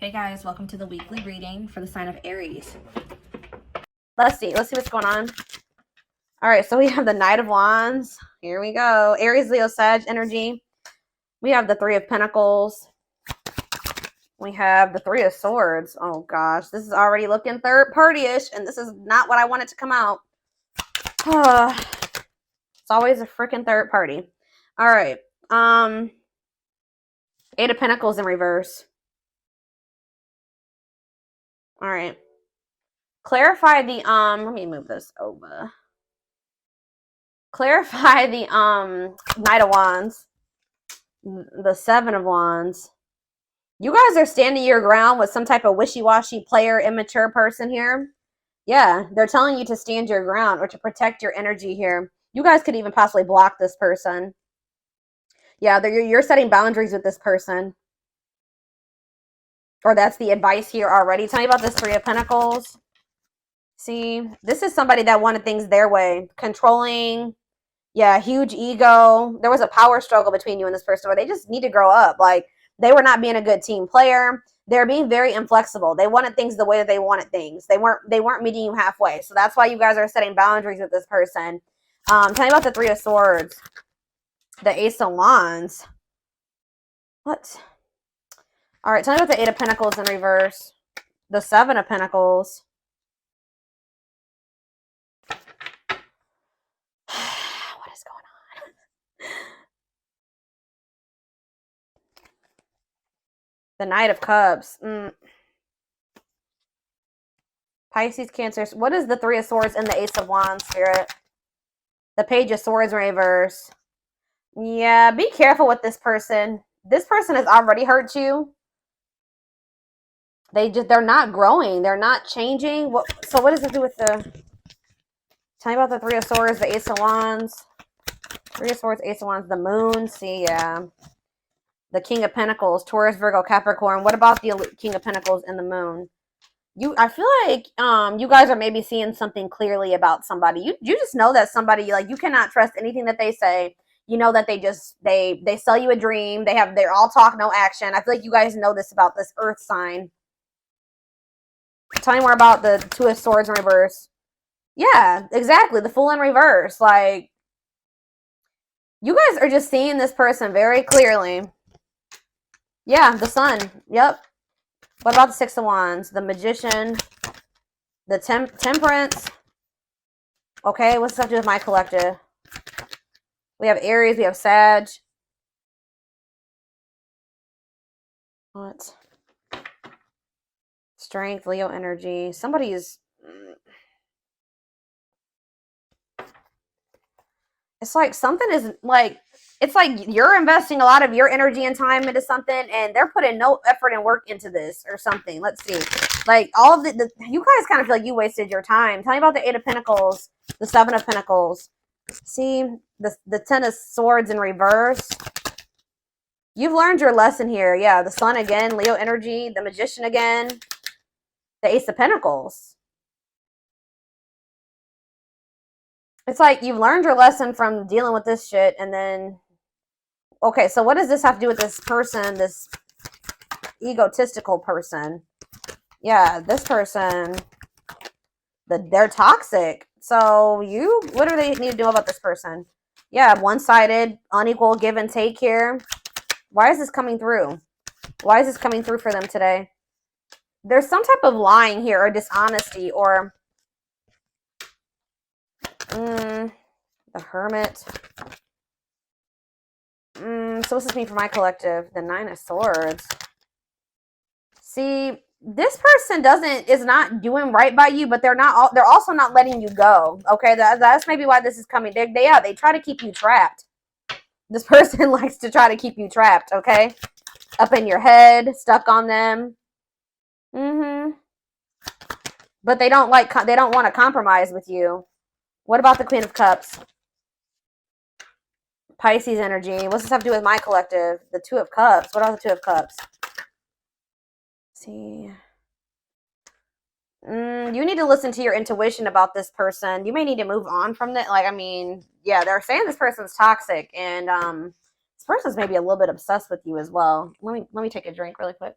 Hey guys, welcome to the weekly reading for the sign of Aries. Let's see what's going on. All right, so we have the Knight of Wands. Here we go. Aries, Leo, Sag energy. We have the Three of Pentacles. We have the Three of Swords. Oh gosh, this is already looking third party-ish, and this is not what I wanted to come out. It's always a freaking third party. All right. Eight of Pentacles in reverse. All right. Clarify the let me move this over. Clarify the Knight of Wands. The Seven of Wands. You guys are standing your ground with some type of wishy-washy player, immature person here. Yeah, they're telling you to stand your ground or to protect your energy here. You guys could even possibly block this person. Yeah, you're setting boundaries with this person. Or that's the advice here already. Tell me about this Three of Pentacles. See, this is somebody that wanted things their way. Controlling. Yeah, huge ego. There was a power struggle between you and this person where they just need to grow up. Like, they were not being a good team player. They're being very inflexible. They wanted things the way that they wanted things. They weren't meeting you halfway. So that's why you guys are setting boundaries with this person. Tell me about the Three of Swords. The Ace of Wands. What? All right, tell me about the Eight of Pentacles in reverse. The Seven of Pentacles. What is going on? The Knight of Cups. Pisces, Cancer. What is the Three of Swords and the Ace of Wands, Spirit? The Page of Swords in reverse. Yeah, be careful with this person. This person has already hurt you. They're not growing. They're not changing. So what does it do with the... Tell me about the Three of Swords, the Ace of Wands. Three of Swords, Ace of Wands, the Moon. See, yeah. The King of Pentacles, Taurus, Virgo, Capricorn. What about the King of Pentacles and the Moon? I feel like you guys are maybe seeing something clearly about somebody. You just know that somebody, like, you cannot trust anything that they say. You know that they sell you a dream. They're all talk, no action. I feel like you guys know this about this Earth sign. Tell me more about the Two of Swords in reverse. Yeah, exactly. The Fool in reverse. Like, you guys are just seeing this person very clearly. Yeah, the Sun. Yep. What about the Six of Wands? The Magician. The Temperance. Okay, what's this have to do with my collective? We have Aries. We have Sag. What? Strength, Leo energy. Somebody's... It's like something is like... It's like you're investing a lot of your energy and time into something, and they're putting no effort and work into this or something. Let's see. Like, all of you guys kind of feel like you wasted your time. Tell me about the Eight of Pentacles, the Seven of Pentacles. See, the Ten of Swords in reverse. You've learned your lesson here. Yeah, the Sun again, Leo energy, the Magician again, the Ace of Pentacles. It's like you've learned your lesson from dealing with this shit, and then... Okay, so what does this have to do with this person, this egotistical person? Yeah, this person, they're toxic. So what do they need to do about this person? Yeah, one-sided, unequal give and take here. Why is this coming through? Why is this coming through for them today? There's some type of lying here or dishonesty or... the Hermit. So what's this mean for my collective? The Nine of Swords. See, this person is not doing right by you, but they're also not letting you go. Okay, that's maybe why this is coming. They try to keep you trapped. This person likes to try to keep you trapped, okay? Up in your head, stuck on them. But they don't want to compromise with you. What about the Queen of Cups? Pisces energy. What's this have to do with my collective? The Two of Cups. What are the Two of Cups? Let's see. You need to listen to your intuition about this person. You may need to move on from that. Like, I mean, yeah, they're saying this person's toxic, and this person's maybe a little bit obsessed with you as well. Let me take a drink really quick.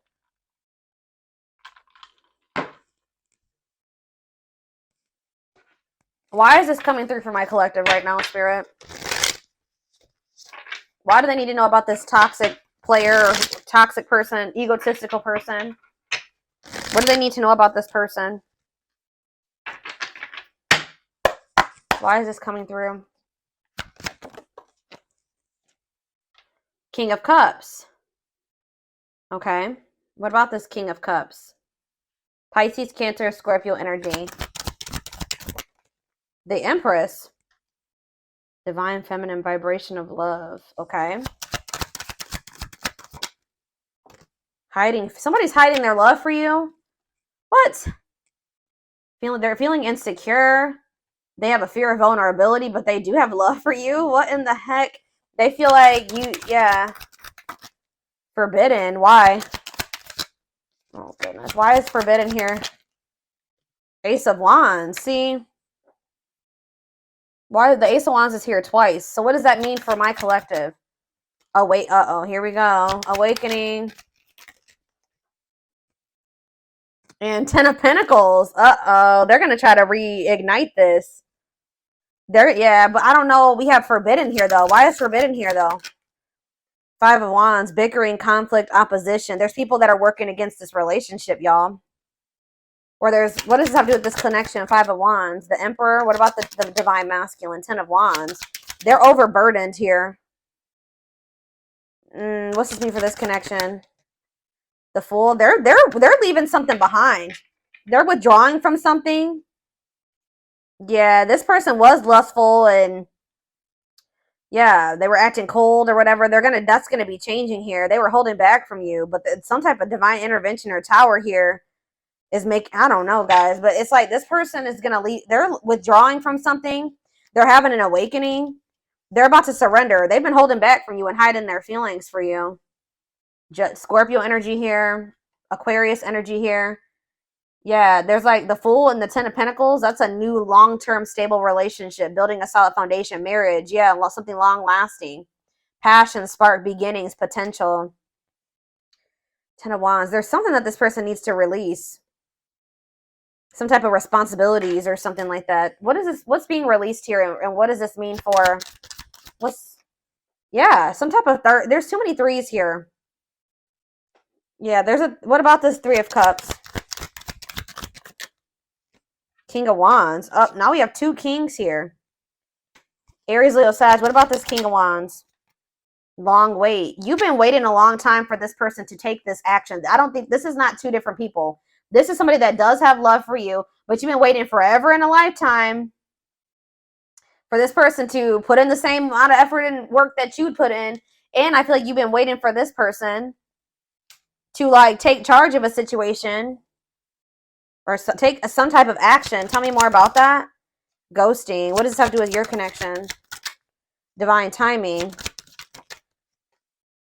Why is this coming through for my collective right now, Spirit? Why do they need to know about this toxic player, or toxic person, egotistical person? What do they need to know about this person? Why is this coming through? King of Cups. Okay. What about this King of Cups? Pisces, Cancer, Scorpio energy. The Empress. Divine feminine vibration of love. Okay. Hiding. Somebody's hiding their love for you. What? They're feeling insecure. They have a fear of vulnerability, but they do have love for you. What in the heck? They feel like you, yeah. Forbidden. Why? Oh, goodness. Why is forbidden here? Ace of Wands. See? Why the Ace of Wands is here twice? So what does that mean for my collective? Oh, wait. Uh-oh. Here we go. Awakening. And Ten of Pentacles. Uh-oh. They're going to try to reignite this. Yeah, but I don't know. We have forbidden here, though. Why is forbidden here, though? Five of Wands, bickering, conflict, opposition. There's people that are working against this relationship, y'all. Or what does this have to do with this connection? Five of Wands, the Emperor. What about the Divine Masculine? Ten of Wands. They're overburdened here. What's this mean for this connection? The Fool. They're leaving something behind. They're withdrawing from something. Yeah, this person was lustful and yeah, they were acting cold or whatever. That's gonna be changing here. They were holding back from you, but some type of divine intervention or tower here is I don't know, guys, but it's like this person is gonna leave. They're withdrawing from something. They're having an awakening. They're about to surrender. They've been holding back from you and hiding their feelings for you. Scorpio energy here, Aquarius energy here. Yeah, there's like the Fool and the Ten of Pentacles. That's a new long-term stable relationship, building a solid foundation, marriage. Yeah, something long-lasting. Passion, spark, beginnings, potential. Ten of Wands. There's something that this person needs to release. Some type of responsibilities or something like that. What is this? What's being released here, and what does this mean for? Yeah, some type of there's too many threes here. Yeah, what about this Three of Cups? King of Wands. Oh, now we have two kings here. Aries, Leo, Sag. What about this King of Wands? Long wait. You've been waiting a long time for this person to take this action. I don't think this is not two different people. This is somebody that does have love for you, but you've been waiting forever in a lifetime for this person to put in the same amount of effort and work that you'd put in. And I feel like you've been waiting for this person to like take charge of a situation or take some type of action. Tell me more about that. Ghosting. What does this have to do with your connection? Divine timing.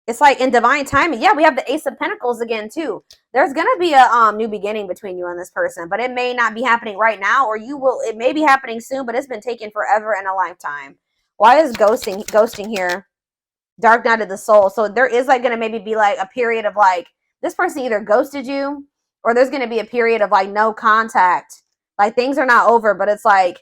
It's like in divine timing. Yeah, we have the Ace of Pentacles again, too. There's going to be a new beginning between you and this person, but it may not be happening right now, or it may be happening soon, but it's been taken forever and a lifetime. Why is ghosting here? Dark night of the soul. So there is like going to maybe be like a period of like, this person either ghosted you, or there's going to be a period of like no contact. Like things are not over, but it's like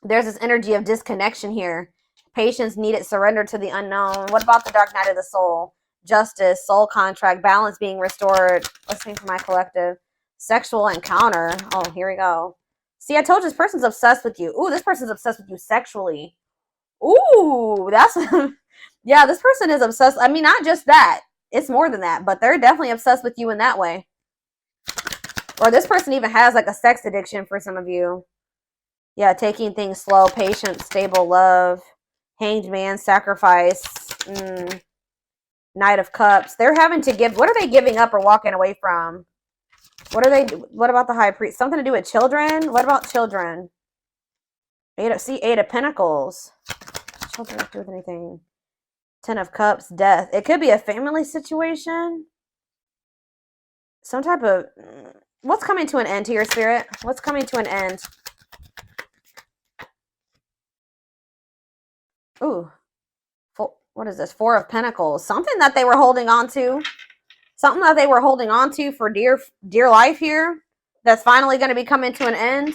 there's this energy of disconnection here. Patience needed, surrender to the unknown. What about the dark night of the soul? Justice, soul contract, balance being restored. Let's see for my collective. Sexual encounter. Oh, here we go. See, I told you this person's obsessed with you. Ooh, this person's obsessed with you sexually. Ooh, that's... yeah, this person is obsessed. I mean, not just that. It's more than that, but they're definitely obsessed with you in that way. Or this person even has like a sex addiction for some of you. Yeah, taking things slow, patient, stable love. Hanged man, sacrifice, Knight of Cups. They're having to give. What are they giving up or walking away from? What about the High Priest? Something to do with children? What about children? Eight of Pentacles. Children don't do with anything. Ten of Cups, death. It could be a family situation. Some type of... What's coming to an end here, Spirit? What's coming to an end? Ooh. What is this? Four of Pentacles. Something that they were holding on to. Something that they were holding on to for dear life here. That's finally going to be coming to an end.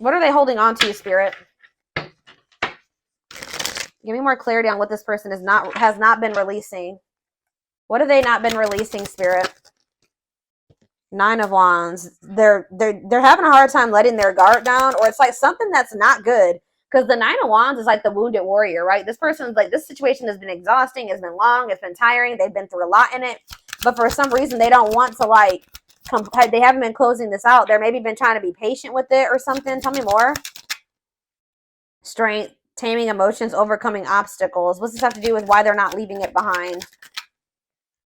What are they holding on to, Spirit? Give me more clarity on what this person has not been releasing. What have they not been releasing, Spirit? 9 of Wands. They're having a hard time letting their guard down, or it's like something that's not good. Because the 9 of Wands is like the wounded warrior, right? This person's like, this situation has been exhausting, it's been long, it's been tiring, they've been through a lot in it. But for some reason, they don't want to like, they haven't been closing this out. They're maybe been trying to be patient with it or something. Tell me more. Strength, taming emotions, overcoming obstacles. What's this have to do with why they're not leaving it behind?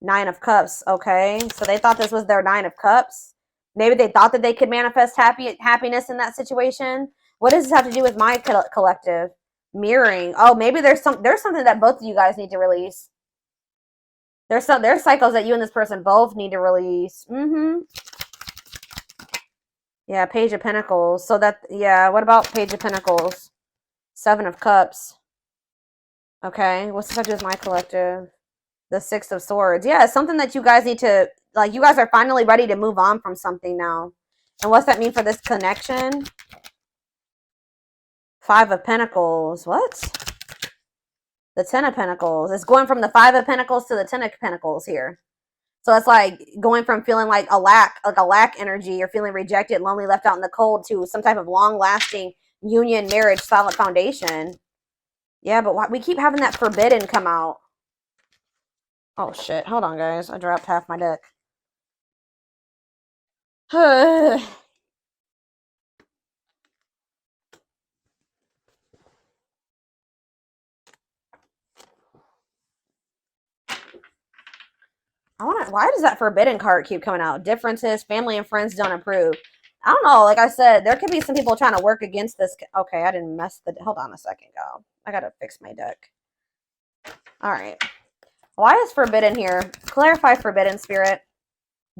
9 of Cups. Okay, so they thought this was their 9 of Cups. Maybe they thought that they could manifest happiness in that situation. What does this have to do with my collective? Mirroring. Oh, maybe there's something that both of you guys need to release. There's cycles that you and this person both need to release. Yeah, Page of Pentacles. So that, yeah, what about Page of Pentacles? 7 of Cups. Okay, what's this have to do with my collective? The 6 of Swords. Yeah, it's something that you guys need to, like, you guys are finally ready to move on from something now. And what's that mean for this connection? 5 of Pentacles. What? The 10 of Pentacles. It's going from the 5 of Pentacles to the 10 of Pentacles here. So it's like going from feeling like a lack energy, or feeling rejected, lonely, left out in the cold, to some type of long-lasting union, marriage, solid foundation. Yeah, but we keep having that forbidden come out. Oh, shit. Hold on, guys. I dropped half my deck. Why does that forbidden card keep coming out? Differences, family and friends don't approve. I don't know. Like I said, there could be some people trying to work against this. Okay, I didn't mess the... Hold on a second, go. I gotta fix my deck. All right. Why is forbidden here? Clarify forbidden, Spirit.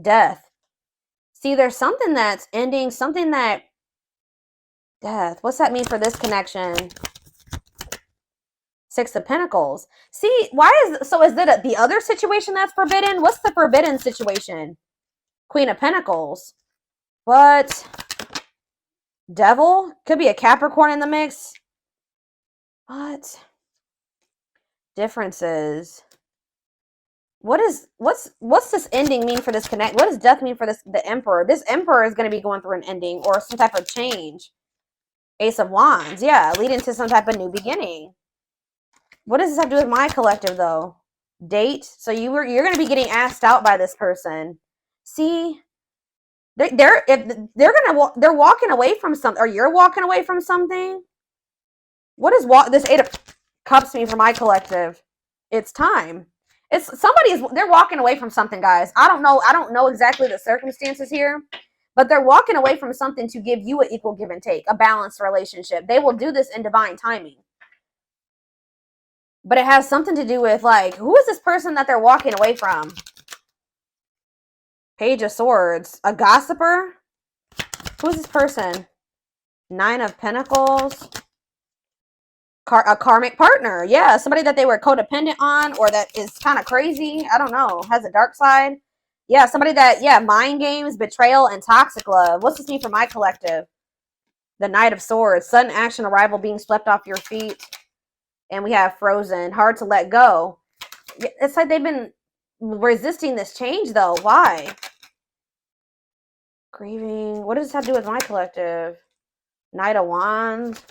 Death. See, there's something that's ending, something that... Death. What's that mean for this connection? 6 of Pentacles. See, is it the other situation that's forbidden? What's the forbidden situation? Queen of Pentacles. What? Devil? Could be a Capricorn in the mix. What? Differences. What's this ending mean for this connect? What does death mean for the Emperor? This Emperor is going to be going through an ending or some type of change. Ace of Wands. Yeah, leading to some type of new beginning. What does this have to do with my collective, though? Date. So you're going to be getting asked out by this person. See, they're walking away from something, or you're walking away from something. What does this 8 of Cups mean for my collective? It's time. They're walking away from something, guys. I don't know exactly the circumstances here, but they're walking away from something to give you an equal give and take, a balanced relationship. They will do this in divine timing. But it has something to do with, like, who is this person that they're walking away from? Page of Swords. A gossiper? Who's this person? 9 of Pentacles. A karmic partner. Yeah, somebody that they were codependent on, or that is kind of crazy. I don't know. Has a dark side. Yeah, somebody that, yeah, mind games, betrayal, and toxic love. What's this mean for my collective? The Knight of Swords. Sudden action, arrival, being swept off your feet. And we have Frozen. Hard to let go. It's like they've been resisting this change, though. Why? Grieving. What does this have to do with my collective? Knight of Wands.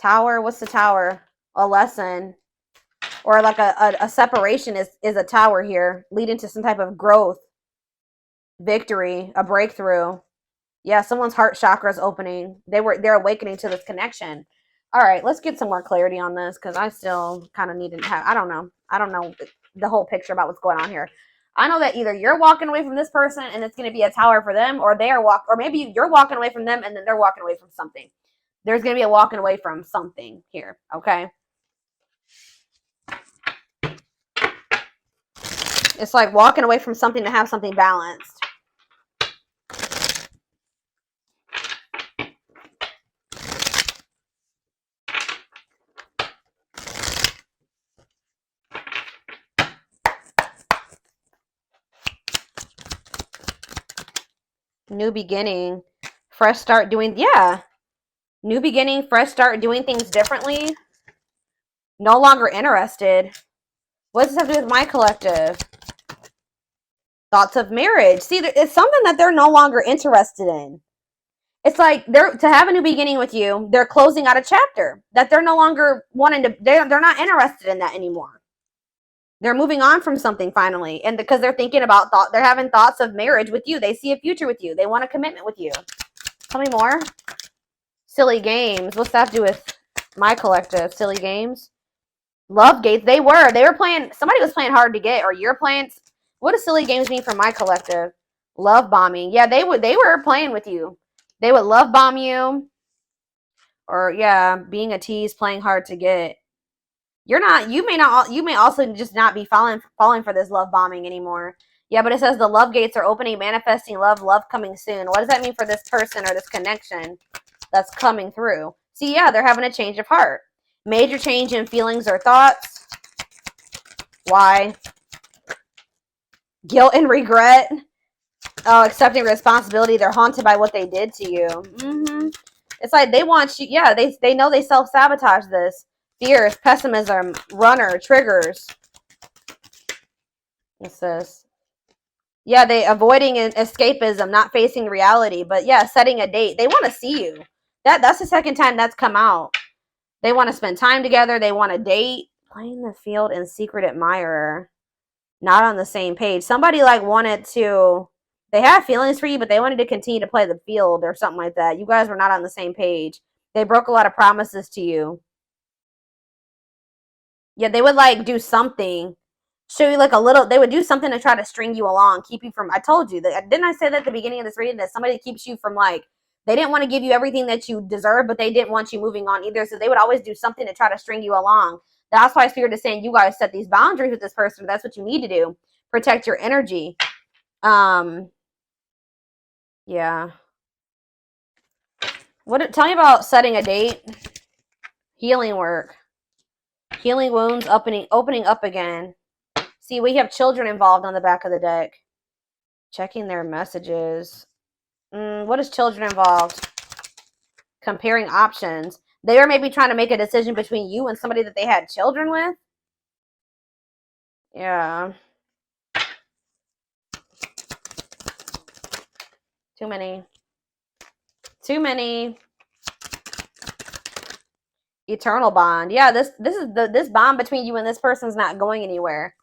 Tower. What's the Tower? A lesson. Or like a separation is a tower here. Leading to some type of growth. Victory. A breakthrough. Yeah, someone's heart chakra is opening. They're awakening to this connection. All right, let's get some more clarity on this, because I still kind of need to have, I don't know the whole picture about what's going on here. I know that either you're walking away from this person and it's going to be a tower for them, or or maybe you're walking away from them and then they're walking away from something. There's going to be a walking away from something here, okay? It's like walking away from something to have something balanced. New beginning, fresh start doing, yeah. New beginning, fresh start, doing things differently. No longer interested. What does this have to do with my collective? Thoughts of marriage. See, it's something that they're no longer interested in. It's like they're to have a new beginning with you. They're closing out a chapter that they're no longer wanting to. They're not interested in that anymore. They're moving on from something finally, and because they're thinking about they're having thoughts of marriage with you. They see a future with you. They want a commitment with you. Tell me more. Silly games. What's that have to do with my collective? Silly games. Love gates. They were playing. Somebody was playing hard to get, or you're playing. What does silly games mean for my collective? Love bombing. Yeah, they were playing with you. They would love bomb you, or yeah, being a tease, playing hard to get. You're not. You may not. You may also just not be falling for this love bombing anymore. Yeah, but it says the love gates are opening, manifesting love coming soon. What does that mean for this person or this connection that's coming through? See, yeah, they're having a change of heart. Major change in feelings or thoughts. Why? Guilt and regret. Oh, accepting responsibility. They're haunted by what they did to you. It's like they want you. Yeah, they know they self-sabotage this. Fears, pessimism, runner, triggers. What's this? Yeah, they avoiding escapism, not facing reality. But yeah, setting a date. They want to see you. That's the second time that's come out. They want to spend time together. They want to date. Playing the field and secret admirer. Not on the same page. Somebody like wanted to. They have feelings for you, but they wanted to continue to play the field or something like that. You guys were not on the same page. They broke a lot of promises to you. Yeah, they would like do something. Show you like a little. They would do something to try to string you along, keep you from. I told you that. Didn't I say that at the beginning of this reading that somebody keeps you from like. They didn't want to give you everything that you deserve, but they didn't want you moving on either. So they would always do something to try to string you along. That's why Spirit is saying you guys set these boundaries with this person. That's what you need to do. Protect your energy. Yeah. Tell me about setting a date. Healing work. Healing wounds, opening up again. See, we have children involved on the back of the deck. Checking their messages. What is children involved? Comparing options. They are maybe trying to make a decision between you and somebody that they had children with. Yeah. Too many. Eternal bond. Yeah, this bond between you and this person's not going anywhere.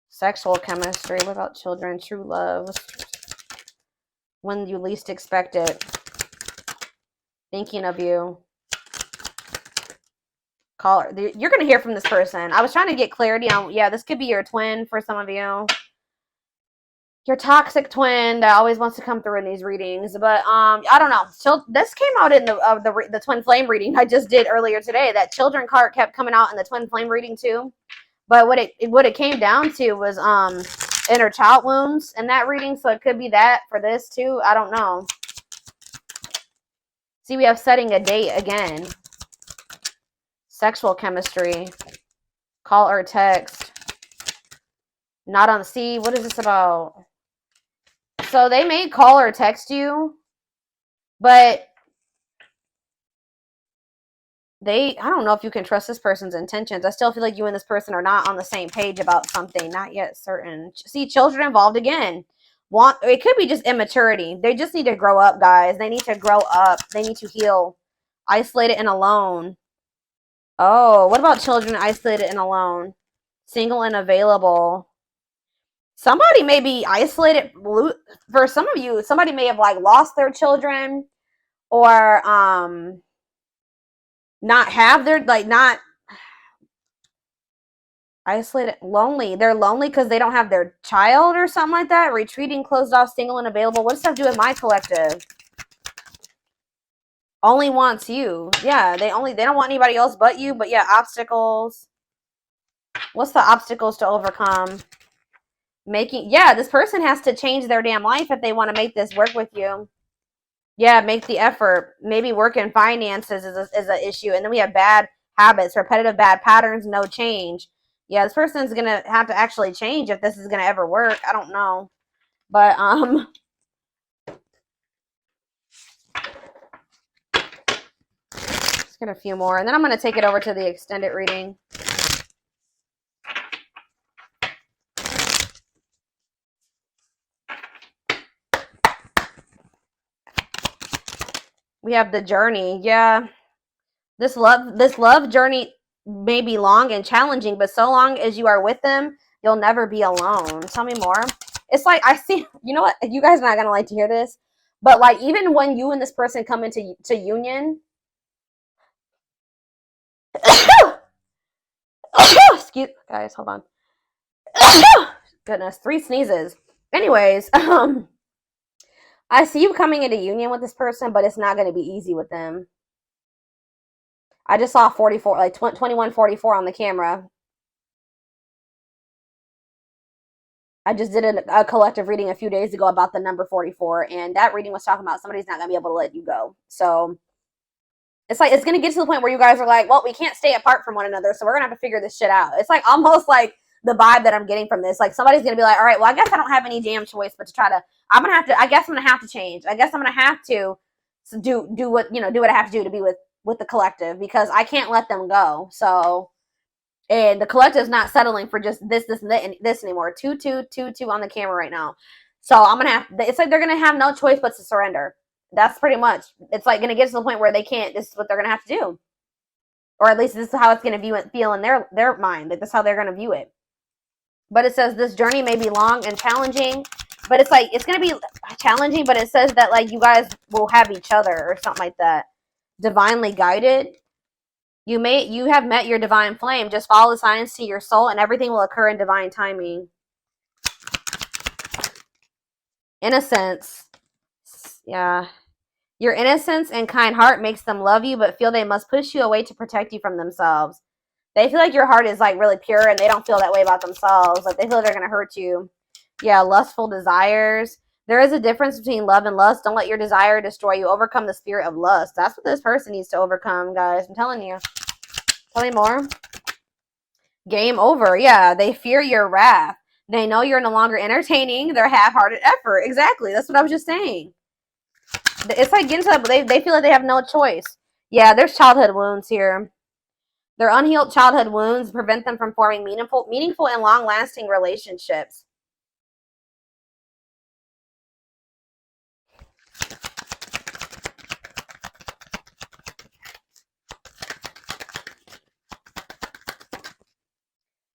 Sexual chemistry. What about children? True love. When you least expect it. Thinking of you. Caller. You're going to hear from this person. I was trying to get clarity on, yeah, this could be your twin for some of you. Your toxic twin that always wants to come through in these readings. But I don't know. So this came out in the twin flame reading I just did earlier today. That children card kept coming out in the twin flame reading too. But what it came down to was inner child wounds in that reading. So it could be that for this too. I don't know. See, we have setting a date again. Sexual chemistry. Call or text. Not on C. What is this about? So they may call or text you, but I don't know if you can trust this person's intentions. I still feel like you and this person are not on the same page about something. Not yet certain. See, children involved again. It could be just immaturity. They just need to grow up, guys. They need to grow up. They need to heal. Isolated and alone. Oh, what about children isolated and alone? Single and available. Somebody may be isolated. For some of you, somebody may have like lost their children or not have their, like, not isolated, lonely. They're lonely because they don't have their child or something like that. Retreating, closed off, single and available. What does that have to do with my collective? Only wants you. Yeah, they don't want anybody else but you. But yeah, obstacles. What's the obstacles to overcome? Yeah, this person has to change their damn life if they want to make this work with you. Yeah, make the effort. Maybe work in finances is an issue. And then we have bad habits, repetitive bad patterns, no change. Yeah, this person's going to have to actually change if this is going to ever work. I don't know. But, get a few more, and then I'm going to take it over to the extended reading. We have the journey. Yeah. This love journey may be long and challenging, but so long as you are with them, you'll never be alone. Tell me more. It's like, I see, you know what? You guys are not going to like to hear this, but like, even when you and this person come into union, excuse, guys, hold on. Goodness, 3 sneezes. Anyways, I see you coming into union with this person, but it's not going to be easy with them. I just saw 44, like 2144 on the camera. I just did a collective reading a few days ago about the number 44, and that reading was talking about somebody's not going to be able to let you go. So it's like, it's going to get to the point where you guys are like, well, we can't stay apart from one another, so we're going to have to figure this shit out. It's like almost like the vibe that I'm getting from this. Like, somebody's going to be like, all right, well, I guess I don't have any damn choice but to try to, I guess I'm going to have to change. I guess I'm going to have to do what, you know, do what I have to do to be with the collective, because I can't let them go. So, and the collective is not settling for just this and this anymore. 2, 2, 2, 2 on the camera right now. So I'm gonna have, it's like they're gonna have no choice but to surrender. That's pretty much, it's like gonna get to the point where they can't, this is what they're gonna have to do. Or at least this is how it's gonna feel in their mind. Like, this is how they're gonna view it. But it says this journey may be long and challenging, but it's like, it's gonna be challenging, but it says that like you guys will have each other or something like that. Divinely guided. You have met your divine flame. Just follow the signs to your soul, and everything will occur in divine timing. Innocence. Yeah. Your innocence and kind heart makes them love you, but feel they must push you away to protect you from themselves. They feel like your heart is like really pure, and they don't feel that way about themselves. Like, they feel they're going to hurt you. Yeah, lustful desires. There is a difference between love and lust. Don't let your desire destroy you. Overcome the spirit of lust. That's what this person needs to overcome, guys. I'm telling you. Tell me more. Game over. Yeah, they fear your wrath. They know you're no longer entertaining their half-hearted effort. Exactly. That's what I was just saying. It's like getting to that, but they feel like they have no choice. Yeah, there's childhood wounds here. Their unhealed childhood wounds prevent them from forming meaningful and long-lasting relationships.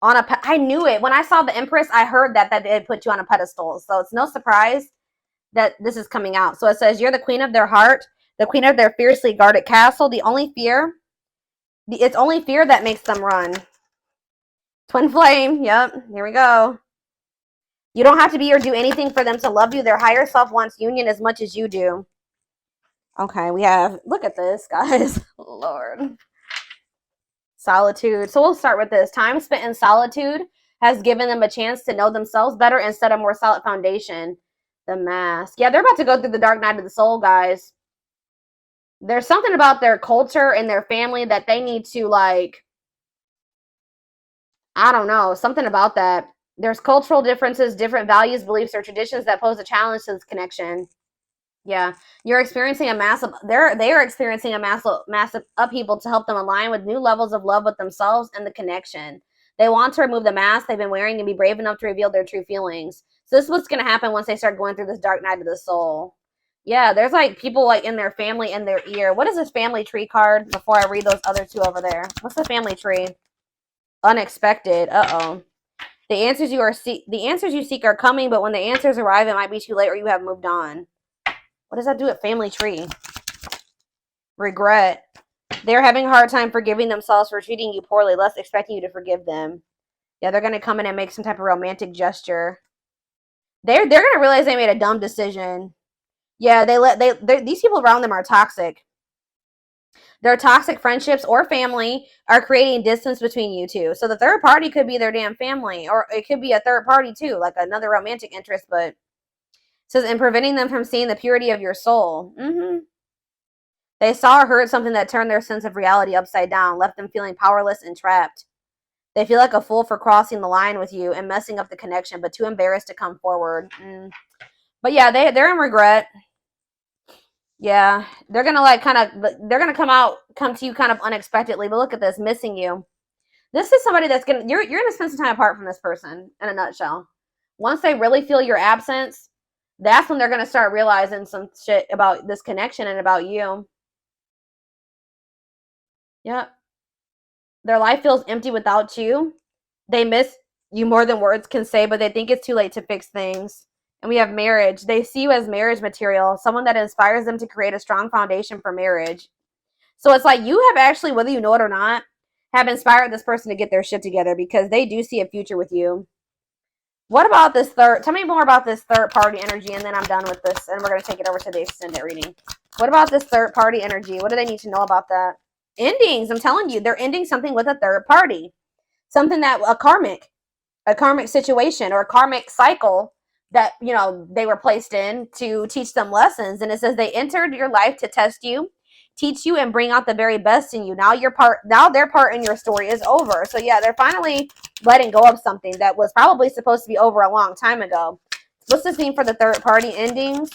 I knew it. When I saw the Empress, I heard that they put you on a pedestal. So it's no surprise that this is coming out. So it says, you're the queen of their heart, the queen of their fiercely guarded castle. It's only fear that makes them run. Twin flame. Yep. Here we go. You don't have to be or do anything for them to love you. Their higher self wants union as much as you do. Okay, we have, look at this, guys. Lord. Solitude. So we'll start with this. Time spent in solitude has given them a chance to know themselves better and set a more solid foundation. The mask. Yeah, they're about to go through the dark night of the soul, guys. There's something about their culture and their family that they need to, like, I don't know, something about that. There's cultural differences, different values, beliefs, or traditions that pose a challenge to this connection. Yeah, you're experiencing a massive, they are experiencing a massive upheaval to help them align with new levels of love with themselves and the connection. They want to remove the mask they've been wearing and be brave enough to reveal their true feelings. So this is what's going to happen once they start going through this dark night of the soul. Yeah, there's like people like in their family in their ear. What is this family tree card before I read those other two over there? What's the family tree? Unexpected. Uh-oh. The answers you seek are coming, but when the answers arrive, it might be too late or you have moved on. What does that do at family tree? Regret. They're having a hard time forgiving themselves for treating you poorly, less expecting you to forgive them. Yeah, they're going to come in and make some type of romantic gesture. They're going to realize they made a dumb decision. Yeah, these people around them are toxic. Their toxic friendships or family are creating distance between you two. So the third party could be their damn family, or it could be a third party too, like another romantic interest, but it says, and preventing them from seeing the purity of your soul. They saw or heard something that turned their sense of reality upside down, left them feeling powerless and trapped. They feel like a fool for crossing the line with you and messing up the connection, but too embarrassed to come forward. But yeah, they're in regret. Yeah, they're gonna like they're gonna come to you kind of unexpectedly. But look at this, missing you. This is somebody that's gonna you're gonna spend some time apart from this person in a nutshell. Once they really feel your absence, that's when they're gonna start realizing some shit about this connection and about you. Yep. Their life feels empty without you. They miss you more than words can say, but they think it's too late to fix things. And we have marriage. They see you as marriage material, someone that inspires them to create a strong foundation for marriage. So it's like you have actually, whether you know it or not, have inspired this person to get their shit together because they do see a future with you. What about this third? Tell me more about this third party energy, and then I'm done with this, and we're going to take it over to the extended reading. What about this third party energy? What do they need to know about that? Endings. I'm telling you, they're ending something with a third party. Something that a karmic situation or a karmic cycle that, you know, they were placed in to teach them lessons. And it says they entered your life to test you, teach you, and bring out the very best in you. Now their part in your story is over. So yeah, they're finally letting go of something that was probably supposed to be over a long time ago. What's this mean for the third party endings?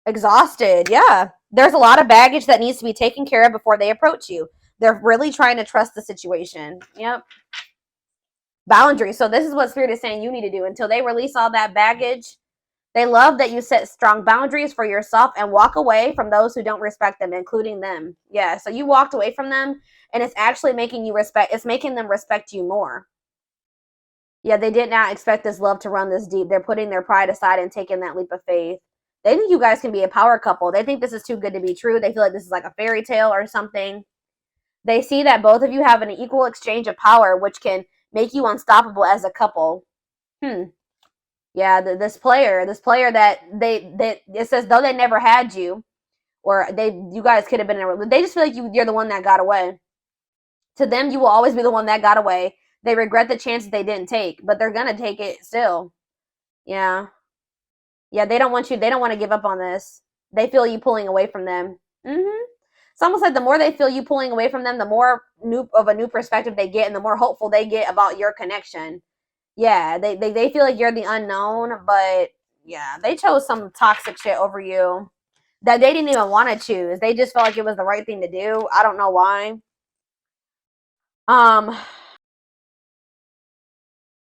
Exhausted. Yeah, there's a lot of baggage that needs to be taken care of before they approach you. They're really trying to trust the situation. Yep. Boundaries. So this is what Spirit is saying you need to do until they release all that baggage. They love that you set strong boundaries for yourself and walk away from those who don't respect them, including them. Yeah, so you walked away from them, and it's actually making you respect. It's making them respect you more. Yeah, they did not expect this love to run this deep. They're putting their pride aside and taking that leap of faith. They think you guys can be a power couple. They think this is too good to be true. They feel like this is like a fairy tale or something. They see that both of you have an equal exchange of power, which can make you unstoppable as a couple. Yeah, this player that it says though they never had you, or you guys could have been in a, they just feel like you're the one that got away. To them, you will always be the one that got away. They regret the chances they didn't take, but they're gonna take it still. Yeah, yeah, they don't want to give up on this. They feel you pulling away from them. It's almost like the more they feel you pulling away from them, the more of a new perspective they get, and the more hopeful they get about your connection. Yeah, they feel like you're the unknown, but yeah, they chose some toxic shit over you that they didn't even want to choose. They just felt like it was the right thing to do. I don't know why.